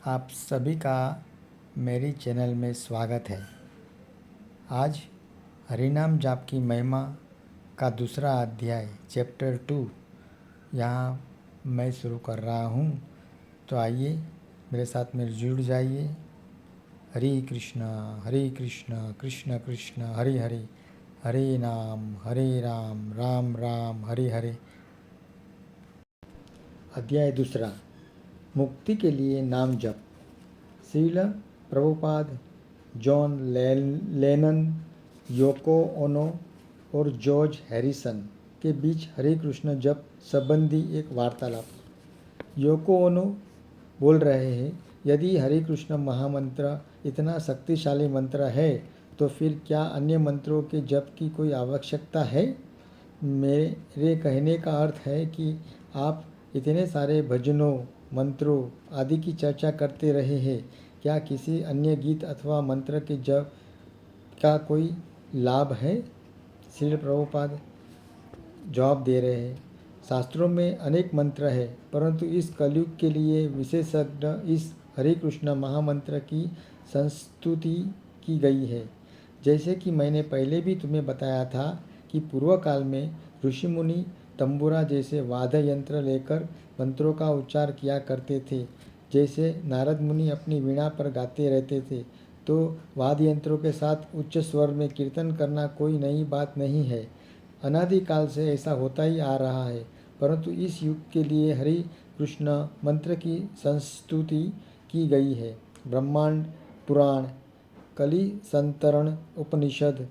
आप सभी का मेरी चैनल में स्वागत है। आज हरिनाम जाप की महिमा का दूसरा अध्याय चैप्टर 2 यहाँ मैं शुरू कर रहा हूँ। तो आइए मेरे साथ में जुड़ जाइए। हरे कृष्ण कृष्ण कृष्ण हरे हरे, हरे राम राम राम हरे हरे। अध्याय दूसरा, मुक्ति के लिए नाम जप। श्रील प्रभुपाद, जॉन लेनन, योको ओनो और जॉर्ज हैरिसन के बीच हरे कृष्ण जप संबंधी एक वार्तालाप। योको ओनो बोल रहे हैं, यदि हरे कृष्ण महामंत्र इतना शक्तिशाली मंत्र है तो फिर क्या अन्य मंत्रों के जप की कोई आवश्यकता है? मेरे कहने का अर्थ है कि आप इतने सारे भजनों, मंत्रों आदि की चर्चा करते रहे हैं, क्या किसी अन्य गीत अथवा मंत्र के जप का कोई लाभ है? श्रील प्रभुपाद जवाब दे रहे हैं, शास्त्रों में अनेक मंत्र है, परंतु इस कलयुग के लिए विशेषज्ञ इस हरे कृष्ण महामंत्र की संस्तुति की गई है। जैसे कि मैंने पहले भी तुम्हें बताया था कि पूर्व काल में ऋषि मुनि तंबूरा जैसे वाद्य यंत्र लेकर मंत्रों का उच्चार किया करते थे। जैसे नारद मुनि अपनी वीणा पर गाते रहते थे, तो वाद्य यंत्रों के साथ उच्च स्वर में कीर्तन करना कोई नई बात नहीं है। अनादिकाल से ऐसा होता ही आ रहा है, परंतु इस युग के लिए हरि कृष्ण मंत्र की संस्तुति की गई है। ब्रह्मांड पुराण, कलि संतरण उपनिषद,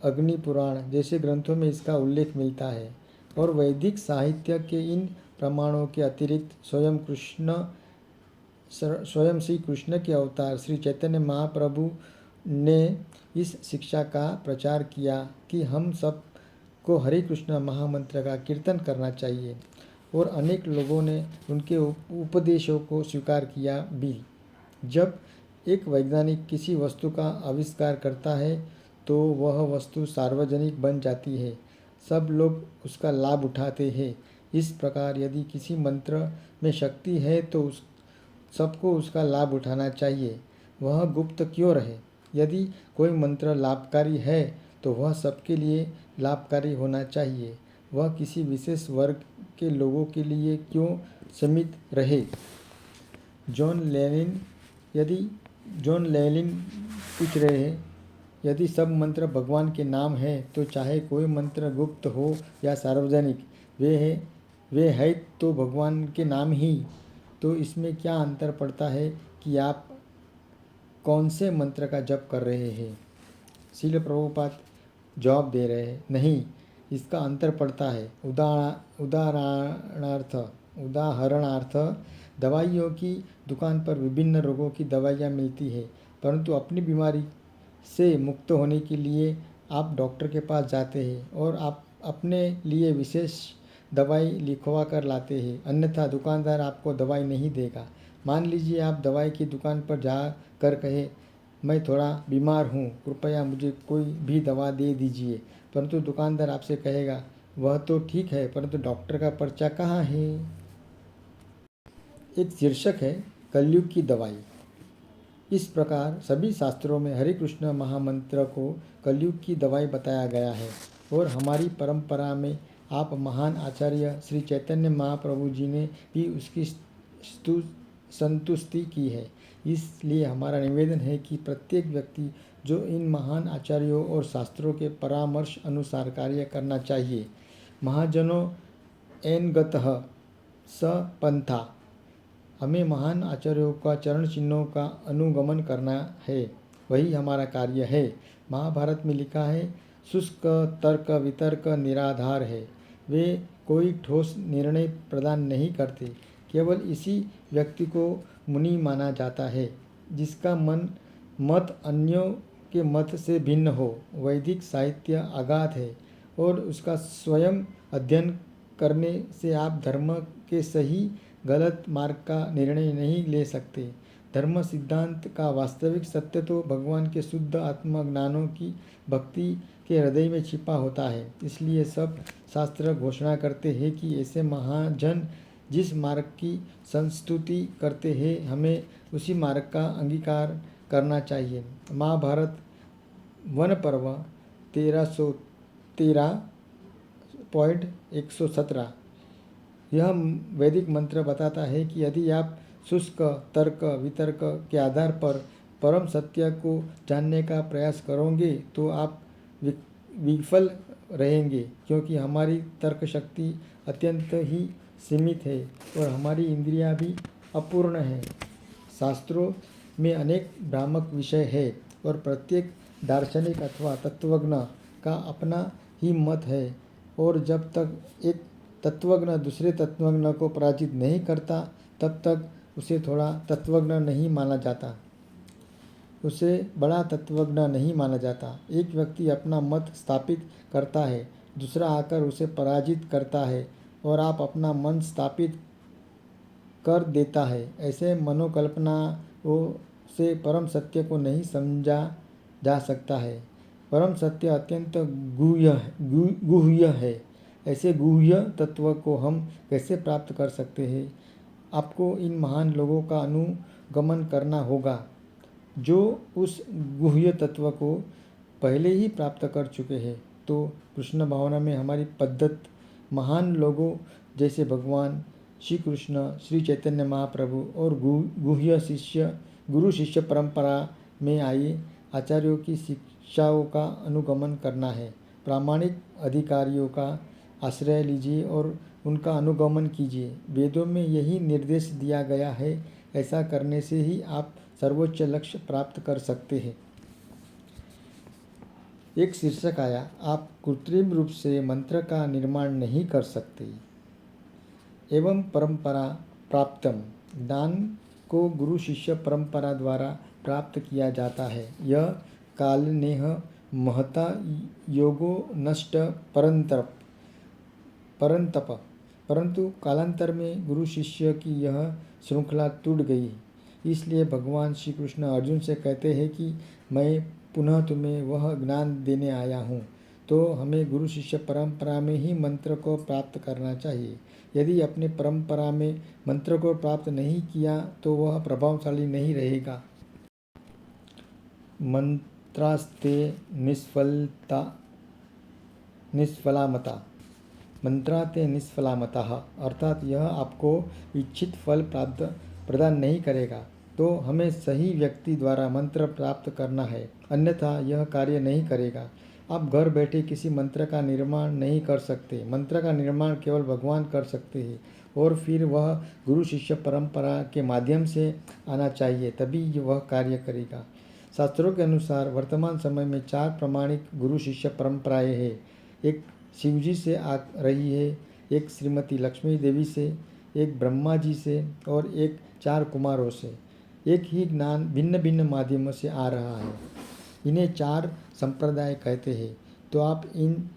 अग्नि पुराण जैसे ग्रंथों में इसका उल्लेख मिलता है। और वैदिक साहित्य के इन प्रमाणों के अतिरिक्त स्वयं श्री कृष्ण के अवतार श्री चैतन्य महाप्रभु ने इस शिक्षा का प्रचार किया कि हम सब को हरे कृष्ण महामंत्र का कीर्तन करना चाहिए, और अनेक लोगों ने उनके उपदेशों को स्वीकार किया भी। जब एक वैज्ञानिक किसी वस्तु का आविष्कार करता है तो वह वस्तु सार्वजनिक बन जाती है, सब लोग उसका लाभ उठाते हैं। इस प्रकार यदि किसी मंत्र में शक्ति है तो सबको उसका लाभ उठाना चाहिए, वह गुप्त क्यों रहे। यदि कोई मंत्र लाभकारी है तो वह सबके लिए लाभकारी होना चाहिए, वह किसी विशेष वर्ग के लोगों के लिए क्यों सीमित रहे। जॉन लेनिन पूछ रहे हैं, यदि सब मंत्र भगवान के नाम है तो चाहे कोई मंत्र गुप्त हो या सार्वजनिक, वे है तो भगवान के नाम ही, तो इसमें क्या अंतर पड़ता है कि आप कौन से मंत्र का जप कर रहे हैं? श्रील प्रभुपाद जवाब दे रहे हैं, नहीं, इसका अंतर पड़ता है। उदाहरणार्थ दवाइयों की दुकान पर विभिन्न रोगों की दवाइयाँ मिलती है, परंतु अपनी बीमारी से मुक्त होने के लिए आप डॉक्टर के पास जाते हैं और आप अपने लिए विशेष दवाई लिखवा कर लाते हैं, अन्यथा दुकानदार आपको दवाई नहीं देगा। मान लीजिए आप दवाई की दुकान पर जा कर कहे, मैं थोड़ा बीमार हूँ, कृपया मुझे कोई भी दवा दे दीजिए, परंतु दुकानदार आपसे कहेगा, वह तो ठीक है, परंतु डॉक्टर का पर्चा कहाँ है? एक शीर्षक है कलयुग की दवाई। इस प्रकार सभी शास्त्रों में हरे कृष्ण महामंत्र को कलयुग की दवाई बताया गया है, और हमारी परंपरा में आप महान आचार्य श्री चैतन्य महाप्रभु जी ने भी उसकी संतुष्टि की है। इसलिए हमारा निवेदन है कि प्रत्येक व्यक्ति जो इन महान आचार्यों और शास्त्रों के परामर्श अनुसार कार्य करना चाहिए। महाजनों एन गतः स पंथा, हमें महान आचार्यों का चरण चिन्हों का अनुगमन करना है, वही हमारा कार्य है। महाभारत में लिखा है, शुष्क तर्क वितर्क निराधार है, वे कोई ठोस निर्णय प्रदान नहीं करते। केवल इसी व्यक्ति को मुनि माना जाता है जिसका मत अन्यों के मत से भिन्न हो। वैदिक साहित्य अगाध है और उसका स्वयं अध्ययन करने से आप धर्म के सही गलत मार्ग का निर्णय नहीं ले सकते। धर्म सिद्धांत का वास्तविक सत्य तो भगवान के शुद्ध आत्मज्ञानों की भक्ति के हृदय में छिपा होता है। इसलिए सब शास्त्र घोषणा करते हैं कि ऐसे महाजन जिस मार्ग की संस्तुति करते हैं हमें उसी मार्ग का अंगीकार करना चाहिए। महाभारत वन पर्व 1313.117 यह वैदिक मंत्र बताता है कि यदि आप शुष्क तर्क वितर्क के आधार पर परम सत्य को जानने का प्रयास करोगे तो आप विफल रहेंगे, क्योंकि हमारी तर्क शक्ति अत्यंत ही सीमित है और हमारी इंद्रियां भी अपूर्ण है। शास्त्रों में अनेक भ्रामक विषय है और प्रत्येक दार्शनिक अथवा तत्वज्ञ का अपना ही मत है, और जब तक एक तत्वज्ञ दूसरे तत्वज्ञ को पराजित नहीं करता तब तक उसे थोड़ा तत्वज्ञ नहीं माना जाता, उसे बड़ा तत्वज्ञ नहीं माना जाता। एक व्यक्ति अपना मत स्थापित करता है, दूसरा आकर उसे पराजित करता है और आप अपना मन स्थापित कर देता है। ऐसे मनोकल्पनाओं से परम सत्य को नहीं समझा जा सकता है। परम सत्य अत्यंत गुह्य है। ऐसे गुह्य तत्व को हम कैसे प्राप्त कर सकते हैं? आपको इन महान लोगों का अनुगमन करना होगा जो उस गुह्य तत्व को पहले ही प्राप्त कर चुके हैं। तो कृष्ण भावना में हमारी पद्धत महान लोगों जैसे भगवान श्री कृष्ण, श्री चैतन्य महाप्रभु और गुरु शिष्य परंपरा में आए आचार्यों की शिक्षाओं का अनुगमन करना है। प्रामाणिक अधिकारियों का आश्रय लीजिए और उनका अनुगमन कीजिए। वेदों में यही निर्देश दिया गया है। ऐसा करने से ही आप सर्वोच्च लक्ष्य प्राप्त कर सकते हैं। एक शीर्षक आया, आप कृत्रिम रूप से मंत्र का निर्माण नहीं कर सकते। एवं परंपरा प्राप्तम, दान को गुरु शिष्य परंपरा द्वारा प्राप्त किया जाता है। यह कालनेह महता योगो नष्ट परंतप, परंतु कालांतर में गुरु शिष्य की यह श्रृंखला टूट गई। इसलिए भगवान श्री कृष्ण अर्जुन से कहते हैं कि मैं पुनः तुम्हें वह ज्ञान देने आया हूँ। तो हमें गुरु शिष्य परंपरा में ही मंत्र को प्राप्त करना चाहिए। यदि अपने परंपरा में मंत्र को प्राप्त नहीं किया तो वह प्रभावशाली नहीं रहेगा। मंत्रास्ते निष्फलामता, मंत्राते निष्फलामता, अर्थात यह आपको इच्छित फल प्रदान नहीं करेगा। तो हमें सही व्यक्ति द्वारा मंत्र प्राप्त करना है, अन्यथा यह कार्य नहीं करेगा। आप घर बैठे किसी मंत्र का निर्माण नहीं कर सकते। मंत्र का निर्माण केवल भगवान कर सकते हैं और फिर वह गुरु शिष्य परंपरा के माध्यम से आना चाहिए, तभी वह कार्य करेगा। शास्त्रों के अनुसार वर्तमान समय में 4 प्रमाणिक गुरु शिष्य परंपराएं हैं। एक शिवजी से आ रही है, एक श्रीमती लक्ष्मी देवी से, एक ब्रह्मा जी से और एक 4 कुमारों से। एक ही ज्ञान भिन्न भिन्न माध्यमों से आ रहा है। इन्हें 4 संप्रदाय कहते हैं। तो आप इन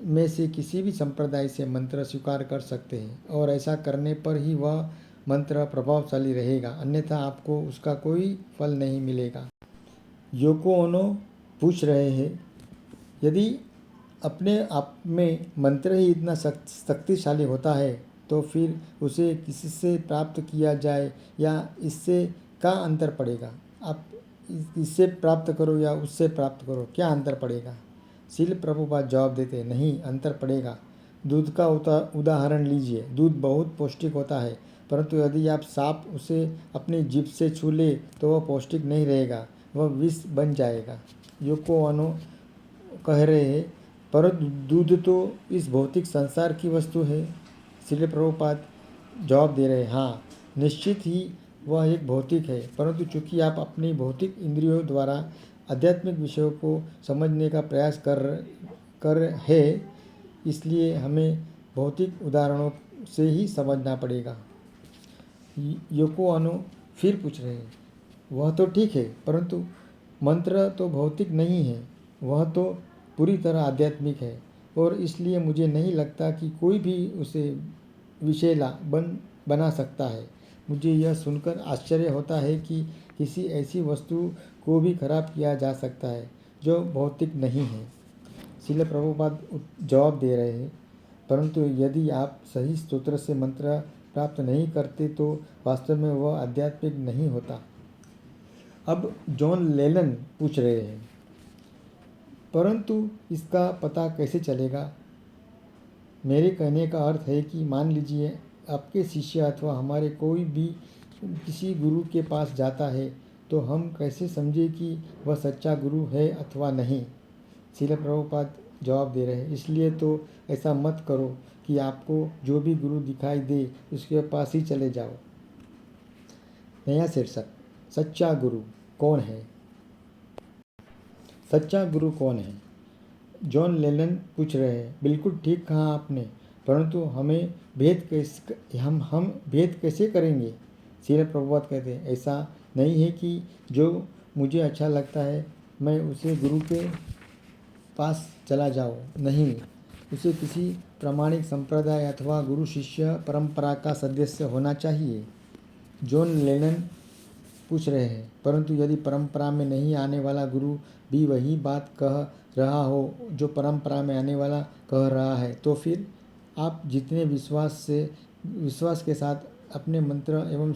में से किसी भी संप्रदाय से मंत्र स्वीकार कर सकते हैं और ऐसा करने पर ही वह मंत्र प्रभावशाली रहेगा, अन्यथा आपको उसका कोई फल नहीं मिलेगा। योको ओनो पूछ रहे हैं, यदि अपने आप में मंत्र ही इतना शक्तिशाली होता है तो फिर उसे किससे प्राप्त किया जाए या इससे क्या अंतर पड़ेगा? आप इससे प्राप्त करो या उससे प्राप्त करो, क्या अंतर पड़ेगा? शिल प्रभुपाद जवाब देते, नहीं अंतर पड़ेगा। दूध का उदाहरण लीजिए। दूध बहुत पौष्टिक होता है, परंतु यदि आप सांप उसे अपनी जीभ से छू ले तो वह पौष्टिक नहीं रहेगा, वह विष बन जाएगा। योको ओनो कह रहे हैं, परंतु दूध तो इस भौतिक संसार की वस्तु है। श्रील प्रभुपाद जवाब दे रहे, हाँ निश्चित ही वह एक भौतिक है, परंतु चूंकि आप अपनी भौतिक इंद्रियों द्वारा आध्यात्मिक विषयों को समझने का प्रयास कर है, इसलिए हमें भौतिक उदाहरणों से ही समझना पड़ेगा। योको ओनो फिर पूछ रहे हैं, वह तो ठीक है, परंतु मंत्र तो भौतिक नहीं है, वह तो पूरी तरह आध्यात्मिक है और इसलिए मुझे नहीं लगता कि कोई भी उसे विषैला बना सकता है। मुझे यह सुनकर आश्चर्य होता है कि किसी ऐसी वस्तु को भी खराब किया जा सकता है जो भौतिक नहीं है। श्रील प्रभुपाद जवाब दे रहे हैं, परंतु यदि आप सही स्तोत्र से मंत्र प्राप्त नहीं करते तो वास्तव में वह आध्यात्मिक नहीं होता। अब जॉन लेलन पूछ रहे हैं, परंतु इसका पता कैसे चलेगा? मेरे कहने का अर्थ है कि मान लीजिए आपके शिष्य अथवा हमारे कोई भी किसी गुरु के पास जाता है, तो हम कैसे समझे कि वह सच्चा गुरु है अथवा नहीं? श्रील प्रभुपाद जवाब दे रहे हैं, इसलिए तो ऐसा मत करो कि आपको जो भी गुरु दिखाई दे उसके पास ही चले जाओ। नया शीर्षक, सच्चा गुरु कौन है? सच्चा गुरु कौन है? जॉन लेलन पूछ रहे हैं, बिल्कुल ठीक कहा आपने, परंतु हम भेद कैसे करेंगे? श्रील प्रभुपाद कहते हैं, ऐसा नहीं है कि जो मुझे अच्छा लगता है मैं उसे गुरु के पास चला जाऊँ। नहीं, उसे किसी प्रामाणिक संप्रदाय अथवा गुरु शिष्य परंपरा का सदस्य होना चाहिए। जॉन लेलन पूछ रहे हैं, परंतु यदि परंपरा में नहीं आने वाला गुरु भी वही बात कह रहा हो जो परंपरा में आने वाला कह रहा है, तो फिर आप जितने विश्वास के साथ अपने मंत्र एवं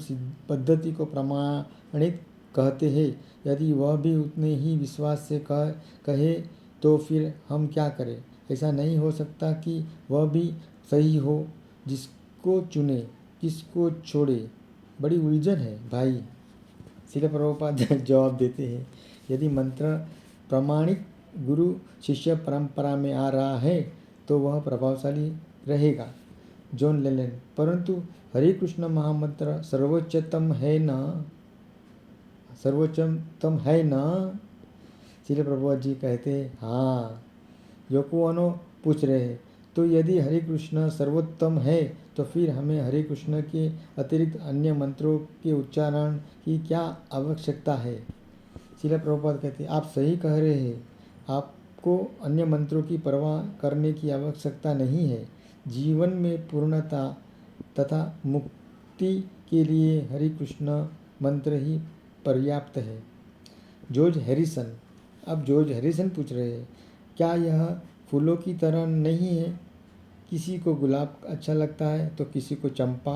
पद्धति को प्रमाणित कहते हैं, यदि वह भी उतने ही विश्वास से कहे तो फिर हम क्या करें? ऐसा नहीं हो सकता कि वह भी सही हो। जिसको चुने किसको छोड़े, बड़ी उलझन है भाई। श्रील प्रभुपाद जवाब देते हैं, यदि मंत्र प्रामाणिक गुरु शिष्य परंपरा में आ रहा है तो वह प्रभावशाली रहेगा। जॉन लेलन, परंतु हरे कृष्ण महामंत्र सर्वोच्चतम है ना? श्रील प्रभुपाद जी कहते हैं, हाँ। योको ओनो पूछ रहे हैं, तो यदि हरे कृष्ण सर्वोत्तम है तो फिर हमें हरे कृष्ण के अतिरिक्त अन्य मंत्रों के उच्चारण की क्या आवश्यकता है? श्रील प्रभुपाद कहते हैं, आप सही कह रहे हैं, आपको अन्य मंत्रों की परवाह करने की आवश्यकता नहीं है। जीवन में पूर्णता तथा मुक्ति के लिए हरे कृष्ण मंत्र ही पर्याप्त है। जॉर्ज हैरिसन, अब जॉर्ज हैरिसन पूछ रहे हैं, क्या यह फूलों की तरह नहीं है? किसी को गुलाब अच्छा लगता है तो किसी को चंपा।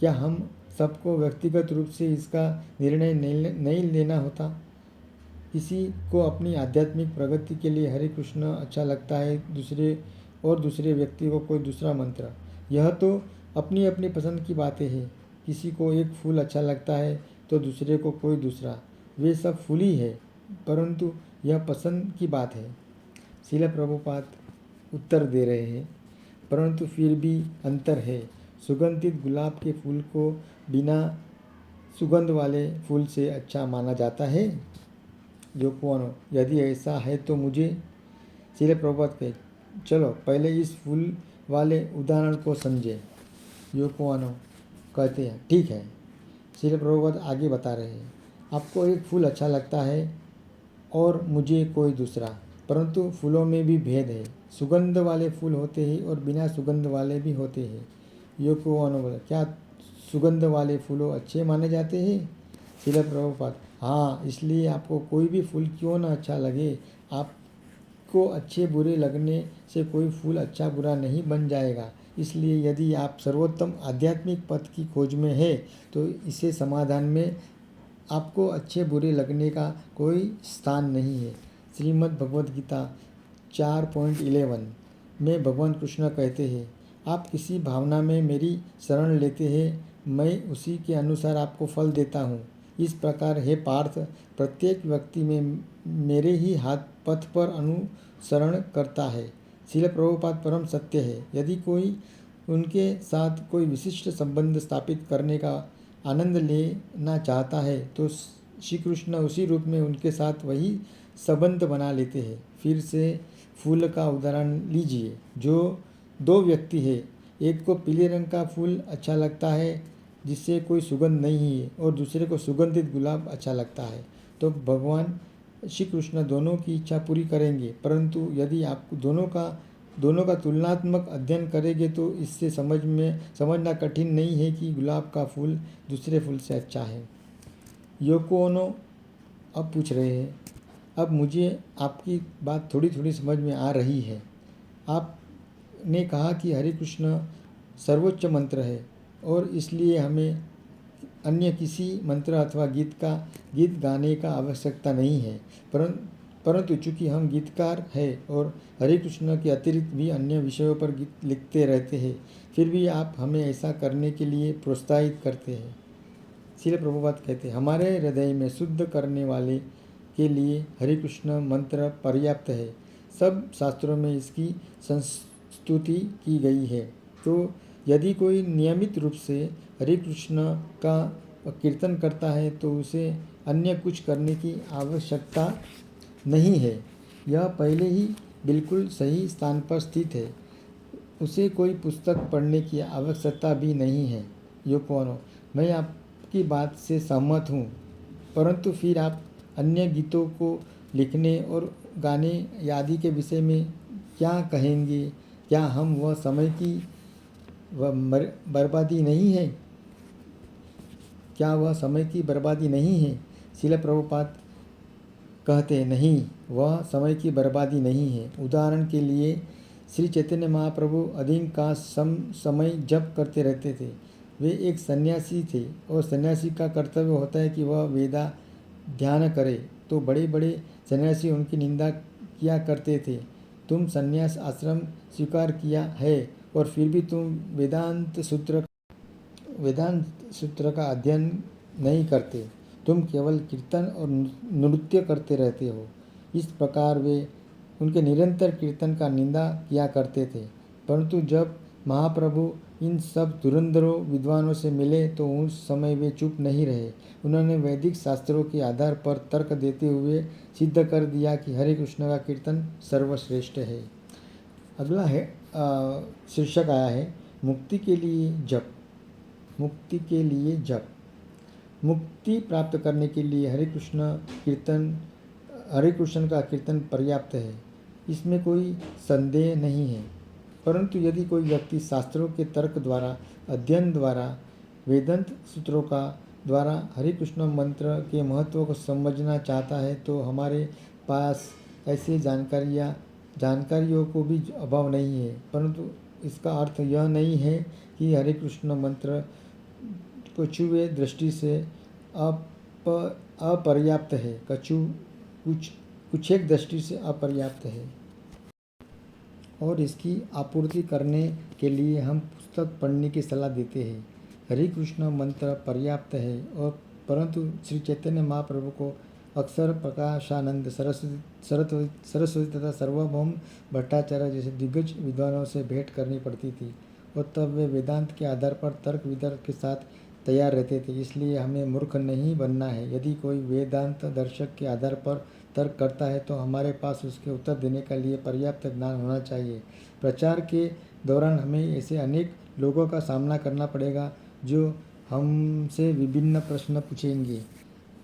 क्या हम सबको व्यक्तिगत रूप से इसका निर्णय नहीं लेना होता? किसी को अपनी आध्यात्मिक प्रगति के लिए हरे कृष्ण अच्छा लगता है, दूसरे व्यक्ति को कोई दूसरा मंत्र। यह तो अपनी अपनी पसंद की बातें हैं। किसी को एक फूल अच्छा लगता है तो दूसरे को कोई दूसरा। वे सब फूल ही है, परंतु यह पसंद की बात है। श्रील प्रभुपाद उत्तर दे रहे हैं, परंतु फिर भी अंतर है। सुगंधित गुलाब के फूल को बिना सुगंध वाले फूल से अच्छा माना जाता है। योको ओनो, यदि ऐसा है तो मुझे। श्रील प्रभुपाद कहे, चलो पहले इस फूल वाले उदाहरण को समझे। योको ओनो कहते हैं, ठीक है। श्रील प्रभुपाद आगे बता रहे हैं, आपको एक फूल अच्छा लगता है और मुझे कोई दूसरा, परंतु फूलों में भी भेद है। सुगंध वाले फूल होते हैं और बिना सुगंध वाले भी होते हैं। योको ओनो बोला, क्या सुगंध वाले फूलों अच्छे माने जाते हैं? श्रील प्रभुपाद, हाँ, इसलिए आपको कोई भी फूल क्यों न अच्छा लगे, आपको अच्छे बुरे लगने से कोई फूल अच्छा बुरा नहीं बन जाएगा। इसलिए यदि आप सर्वोत्तम आध्यात्मिक पथ की खोज में है तो इसे समाधान में आपको अच्छे बुरे लगने का कोई स्थान नहीं है। श्रीमद् भगवद गीता 4.11 में भगवान कृष्ण कहते हैं, आप किसी भावना में मेरी शरण लेते हैं, मैं उसी के अनुसार आपको फल देता हूँ। इस प्रकार हे पार्थ, प्रत्येक व्यक्ति में मेरे ही हाथ पथ पर अनुसरण करता है। श्रील प्रभुपाद परम सत्य है। यदि कोई उनके साथ कोई विशिष्ट संबंध स्थापित करने का आनंद लेना चाहता है तो श्री कृष्ण उसी रूप में उनके साथ वही संबंध बना लेते हैं। फिर से फूल का उदाहरण लीजिए। जो दो व्यक्ति है, एक को पीले रंग का फूल अच्छा लगता है जिससे कोई सुगंध नहीं है और दूसरे को सुगंधित गुलाब अच्छा लगता है, तो भगवान श्री कृष्ण दोनों की इच्छा पूरी करेंगे। परंतु यदि आप दोनों का तुलनात्मक अध्ययन करेंगे तो इससे समझना कठिन नहीं है कि गुलाब का फूल दूसरे फूल से अच्छा है। योको ओनो अब पूछ रहे हैं, अब मुझे आपकी बात थोड़ी थोड़ी समझ में आ रही है। आपने कहा कि हरे कृष्ण सर्वोच्च मंत्र है, और इसलिए हमें अन्य किसी मंत्र अथवा गीत गाने का आवश्यकता नहीं है। परंतु चूंकि हम गीतकार हैं और हरे कृष्ण के अतिरिक्त भी अन्य विषयों पर गीत लिखते रहते हैं, फिर भी आप हमें ऐसा करने के लिए प्रोत्साहित करते हैं। श्रील प्रभुपाद कहते हैं, हमारे हृदय में शुद्ध करने वाले के लिए हरे कृष्ण मंत्र पर्याप्त है। सब शास्त्रों में इसकी संस्तुति की गई है। तो यदि कोई नियमित रूप से हरे कृष्ण का कीर्तन करता है तो उसे अन्य कुछ करने की आवश्यकता नहीं है। यह पहले ही बिल्कुल सही स्थान पर स्थित है। उसे कोई पुस्तक पढ़ने की आवश्यकता भी नहीं है। योको ओनो, मैं आपकी बात से सहमत हूँ, परंतु फिर आप अन्य गीतों को लिखने और गाने आदि के विषय में क्या कहेंगे? क्या हम वह समय की बर्बादी नहीं है? क्या वह समय की बर्बादी नहीं है? श्रील प्रभुपाद कहते हैं, नहीं, वह समय की बर्बादी नहीं है। उदाहरण के लिए श्री चैतन्य महाप्रभु अधिकांश समय जप करते रहते थे। वे एक सन्यासी थे और सन्यासी का कर्तव्य होता है कि वह वेदा ध्यान करे। तो बड़े बड़े सन्यासी उनकी निंदा किया करते थे, तुम सन्यास आश्रम स्वीकार किया है और फिर भी तुम वेदांत सूत्र का अध्ययन नहीं करते, तुम केवल कीर्तन और नृत्य करते रहते हो। इस प्रकार वे उनके निरंतर कीर्तन का निंदा किया करते थे। परंतु जब महाप्रभु इन सब धुरंधरों विद्वानों से मिले तो उस समय वे चुप नहीं रहे। उन्होंने वैदिक शास्त्रों के आधार पर तर्क देते हुए सिद्ध कर दिया कि हरे कृष्ण का कीर्तन सर्वश्रेष्ठ है। अगला है शीर्षक आया है, मुक्ति के लिए जप। मुक्ति के लिए जप। मुक्ति प्राप्त करने के लिए हरे कृष्ण का कीर्तन पर्याप्त है, इसमें कोई संदेह नहीं है। परंतु यदि कोई व्यक्ति शास्त्रों के तर्क द्वारा, अध्ययन द्वारा, वेदांत सूत्रों का द्वारा हरे कृष्ण मंत्र के महत्व को समझना चाहता है तो हमारे पास ऐसी जानकारियों को भी अभाव नहीं है। परंतु इसका अर्थ यह नहीं है कि हरे कृष्ण मंत्र कछुए दृष्टि से अपर्याप्त है, कुछ एक दृष्टि से अपर्याप्त है और इसकी आपूर्ति करने के लिए हम पुस्तक पढ़ने की सलाह देते हैं। हरे कृष्ण मंत्र पर्याप्त है और परंतु श्री चैतन्य महाप्रभु को अक्सर प्रकाशानंद सरस्वती तथा सर्वभौम भट्टाचार्य जैसे दिग्गज विद्वानों से भेंट करनी पड़ती थी और तब वे वेदांत के आधार पर तर्क वितर्क के साथ तैयार रहते थे। इसलिए हमें मूर्ख नहीं बनना है। यदि कोई वेदांत दर्शक के आधार पर तर्क करता है तो हमारे पास उसके उत्तर देने के लिए पर्याप्त ज्ञान होना चाहिए। प्रचार के दौरान हमें ऐसे अनेक लोगों का सामना करना पड़ेगा जो हमसे विभिन्न प्रश्न पूछेंगे।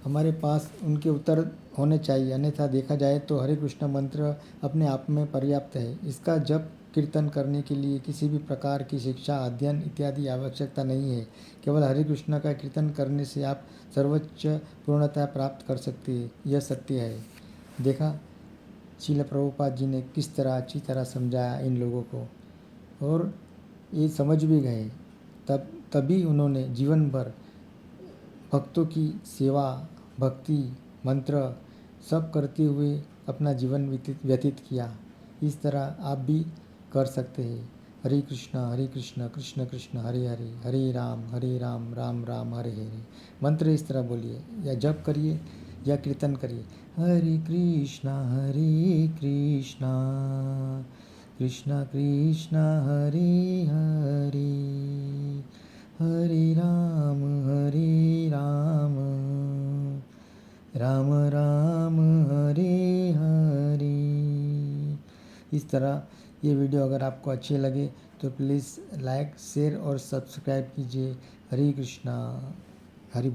हमारे पास उनके उत्तर होने चाहिए, अन्यथा देखा जाए तो हरे कृष्ण मंत्र अपने आप में पर्याप्त है। इसका जप कीर्तन करने के लिए किसी भी प्रकार की शिक्षा, अध्ययन इत्यादि आवश्यकता नहीं है। केवल हरे कृष्ण का कीर्तन करने से आप सर्वोच्च पूर्णता प्राप्त कर सकते हैं, यह सत्य है। देखा श्रील प्रभुपाद जी ने किस तरह अच्छी तरह समझाया इन लोगों को और ये समझ भी गए। तभी उन्होंने जीवन भर भक्तों की सेवा, भक्ति, मंत्र सब करते हुए अपना जीवन व्यतीत किया। इस तरह आप भी कर सकते हैं। हरे कृष्ण कृष्ण कृष्ण हरे हरे, हरे राम राम राम हरे हरे। मंत्र इस तरह बोलिए या जप करिए या कीर्तन करिए। हरे कृष्ण कृष्ण कृष्ण हरे हरे, हरे राम राम राम हरे हरे। इस तरह ये वीडियो अगर आपको अच्छे लगे तो प्लीज़ लाइक, शेयर और सब्सक्राइब कीजिए। हरे कृष्णा, हरि बोल।